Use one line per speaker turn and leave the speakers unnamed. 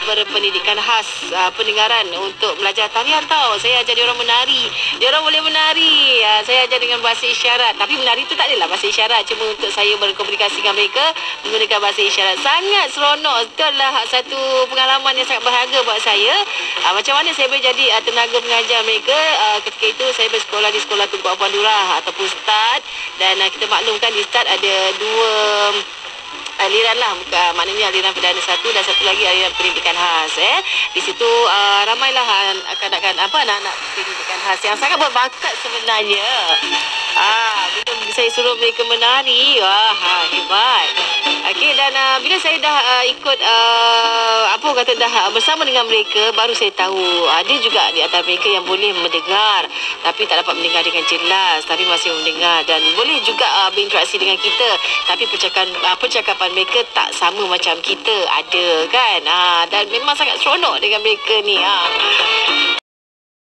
berpendidikan khas pendengaran untuk belajar tarian tau. Saya ajar dia orang menari. Dia orang boleh menari. Saya ajar dengan bahasa isyarat. Tapi menari tu tak adalah bahasa isyarat. Cuma untuk saya berkomunikasi dengan mereka menggunakan bahasa isyarat. Sangat seronok. Itu adalah satu pengalaman yang sangat berharga buat saya. Macam mana saya boleh jadi tenaga mengajar mereka. Ketika itu saya bersekolah di Sekolah Tunku Puan Durah ataupun START. Dan kita maklumkan di START ada dua aliran lah, maknanya aliran Perdana satu dan satu lagi aliran pendidikan khas. Di situ ramailah anak-anak pendidikan khas yang sangat berbakat sebenarnya. Bila saya suruh mereka menari, hebat. Okey, dan bila saya dah ikut dah bersama dengan mereka, baru saya tahu ada juga di antara mereka yang boleh mendengar tapi tak dapat mendengar dengan jelas, tapi masih mendengar dan boleh juga berinteraksi dengan kita, tapi percakapan mereka tak sama macam kita, ada kan. Dan memang sangat seronok dengan mereka ni.